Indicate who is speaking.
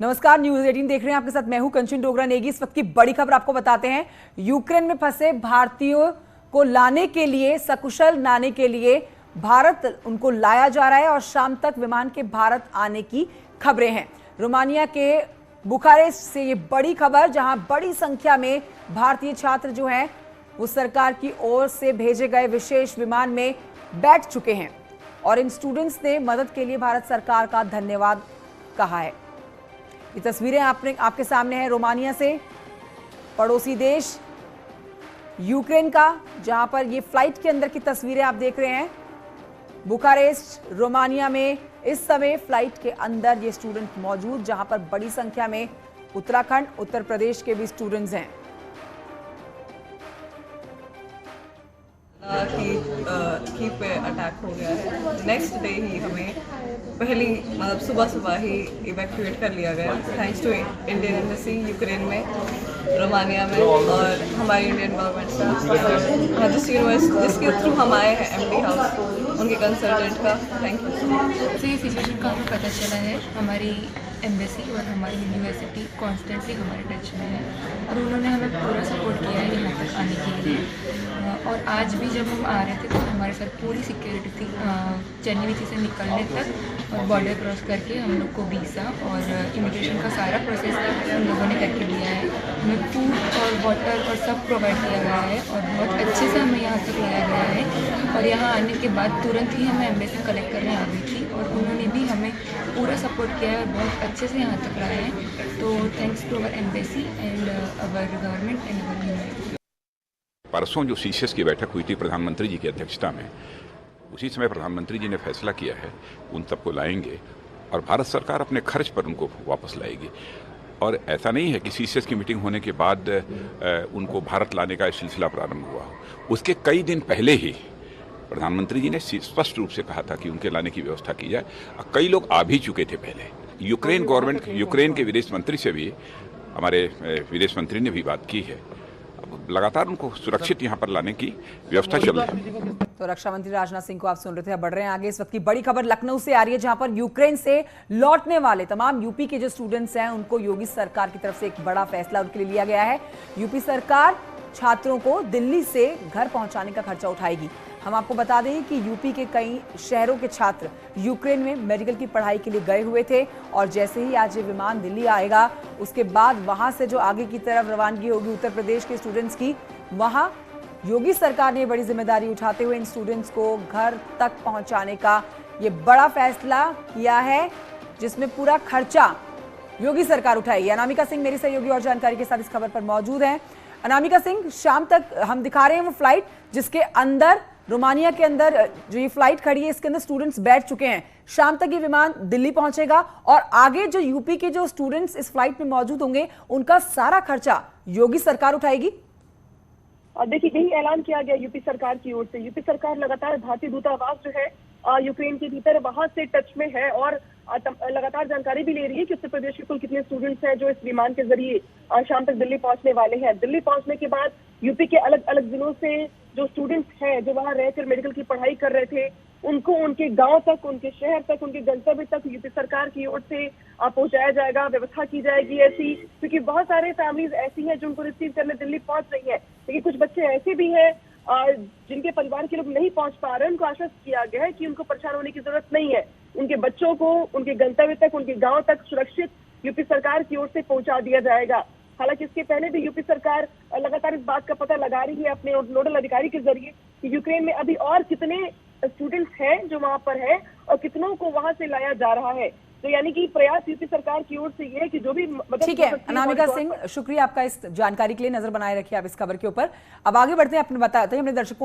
Speaker 1: नमस्कार, न्यूज 18 देख रहे हैं। आपके साथ मैं हूं कंचन डोगरा नेगी। इस वक्त की बड़ी खबर आपको बताते हैं। यूक्रेन में फंसे भारतीयों को लाने के लिए, सकुशल लाने के लिए भारत उनको लाया जा रहा है और शाम तक विमान के भारत आने की खबरें हैं। रोमानिया के बुखारेस्ट से ये बड़ी खबर, जहां बड़ी संख्या में भारतीय छात्र जो हैं वो सरकार की ओर से भेजे गए विशेष विमान में बैठ चुके हैं और इन स्टूडेंट्स ने मदद के लिए भारत सरकार का धन्यवाद कहा है। ये तस्वीरें आपके सामने है रोमानिया से, पड़ोसी देश यूक्रेन का, जहां पर ये फ्लाइट के अंदर की तस्वीरें आप देख रहे हैं। बुखारेस्ट रोमानिया में इस समय फ्लाइट के अंदर ये स्टूडेंट मौजूद, जहां पर बड़ी संख्या में उत्तराखंड, उत्तर प्रदेश के भी स्टूडेंट्स हैं।
Speaker 2: की पे अटैक हो गया है। नेक्स्ट डे ही हमें पहली सुबह ही इवैक्यूएट कर लिया गया, thanks to Indian embassy Ukraine में, रोमानिया में, और हमारी इंडियन गवर्नमेंट का, हजस यूनिवर्सिटी जिसके थ्रू हम आए हैं, एमडी हाउस, उनके कंसल्टेंट का थैंक यू।
Speaker 3: तो ये सिचुएशन का हमें पता चला है, हमारी एम्बेसी और हमारी यूनिवर्सिटी कॉन्स्टेंटली हमारे टच में है और उन्होंने हमें पूरा सपोर्ट किया है यहाँ तक आने के लिए। और आज भी जब हम आ रहे थे तो हमारे साथ पूरी सिक्योरिटी थी, चेन्नई से निकलने तक, और बॉर्डर क्रॉस करके हम लोग को वीज़ा और इमिग्रेशन का सारा प्रोसेस उन लोगों ने करके दिया है। हमें फूड और वाटर और सब प्रोवाइड किया गया है और बहुत अच्छे से हमें यहाँ तक लाया गया है। और यहाँ आने के बाद तुरंत ही हमें एम्बेसी कलेक्ट करने आ गई थी और उन्होंने भी हमें पूरा सपोर्ट किया है और बहुत अच्छे से यहाँ तक लाए हैं। तो thanks to our embassy and our government and our university.
Speaker 4: परसों जो सीसीएस की बैठक हुई थी प्रधानमंत्री जी की अध्यक्षता में, उसी समय प्रधानमंत्री जी ने फैसला किया है उन सबको लाएंगे और भारत सरकार अपने खर्च पर उनको वापस लाएगी। और ऐसा नहीं है कि सीसीएस की मीटिंग होने के बाद उनको भारत लाने का सिलसिला प्रारंभ हुआ हो। उसके कई दिन पहले ही प्रधानमंत्री जी ने स्पष्ट रूप से कहा था कि उनके लाने की व्यवस्था की जाए। कई लोग आ भी चुके थे पहले। यूक्रेन गवर्नमेंट, यूक्रेन के विदेश मंत्री से भी हमारे विदेश मंत्री ने भी बात की है। लगातार उनको सुरक्षित यहाँ पर लाने की व्यवस्था चल रही है।
Speaker 1: तो रक्षा मंत्री राजनाथ सिंह को आप सुन रहे थे। अब बढ़ रहे हैं आगे। इस वक्त की बड़ी खबर लखनऊ से आ रही है, जहां पर यूक्रेन से लौटने वाले तमाम यूपी के जो स्टूडेंट्स हैं उनको योगी सरकार की तरफ से एक बड़ा फैसला उनके लिए लिया गया है। यूपी सरकार छात्रों को दिल्ली से घर पहुंचाने का खर्चा उठाएगी। हम आपको बता दें कि यूपी के कई शहरों के छात्र यूक्रेन में मेडिकल की पढ़ाई के लिए गए हुए थे और जैसे ही आज ये विमान दिल्ली आएगा, उसके बाद वहां से जो आगे की तरफ रवानगी होगी उत्तर प्रदेश के स्टूडेंट्स की, वहां योगी सरकार ने बड़ी जिम्मेदारी उठाते हुए इन स्टूडेंट्स को घर तक पहुंचाने का ये बड़ा फैसला किया है, जिसमें पूरा खर्चा योगी सरकार उठाएगी। अनामिका सिंह मेरी सहयोगी और जानकारी के साथ इस खबर पर मौजूद हैं। अनामिका सिंह, शाम तक हम दिखा रहे हैं वो फ्लाइट जिसके अंदर, रोमानिया के अंदर जो ये फ्लाइट खड़ी है, इसके अंदर स्टूडेंट्स बैठ चुके हैं। शाम तक ये विमान दिल्ली पहुंचेगा और आगे जो यूपी के जो स्टूडेंट्स इस फ्लाइट में मौजूद होंगे उनका सारा खर्चा योगी सरकार उठाएगी।
Speaker 5: देखिए, यही ऐलान किया गया यूपी सरकार की ओर से। यूपी सरकार लगातार भारतीय दूतावास जो है यूक्रेन के भीतर, वहां से टच में है और लगातार जानकारी भी ले रही है कि उत्तर प्रदेश के कुल कितने स्टूडेंट्स हैं जो इस विमान के जरिए शाम तक दिल्ली पहुंचने वाले हैं। दिल्ली पहुंचने के बाद यूपी के अलग अलग जिलों से जो स्टूडेंट्स हैं जो वहां रहकर मेडिकल की पढ़ाई कर रहे थे, उनको उनके गांव तक, उनके शहर तक, उनके गंतव्य तक यूपी सरकार की ओर से पहुंचाया जाएगा। व्यवस्था की जाएगी ऐसी, क्योंकि बहुत सारे फैमिलीज ऐसी हैं जो उनको रिसीव करने दिल्ली पहुंच रही है, लेकिन कुछ बच्चे ऐसे भी हैं जिनके परिवार के लोग नहीं पहुंच पा रहे हैं। उनको आश्वस्त किया गया है कि उनको परेशान होने की जरूरत नहीं है। उनके बच्चों को उनके गंतव्य तक, उनके गांव तक सुरक्षित यूपी सरकार की ओर से पहुंचा दिया जाएगा। हालांकि इसके पहले भी यूपी सरकार लगातार इस बात का पता लगा रही है अपने नोडल अधिकारी के जरिए कि यूक्रेन में अभी और कितने स्टूडेंट्स हैं जो वहां पर है और कितनों को वहां से लाया जा रहा है। तो यानी कि प्रयास यूपी सरकार की ओर से ये है कि जो भी मदद।
Speaker 1: ठीक है अनामिका सिंह, शुक्रिया आपका इस जानकारी के लिए। नजर बनाए रखिए आप इस खबर के ऊपर। अब आगे बढ़ते हैं, अपने बताते हैं अपने दर्शकों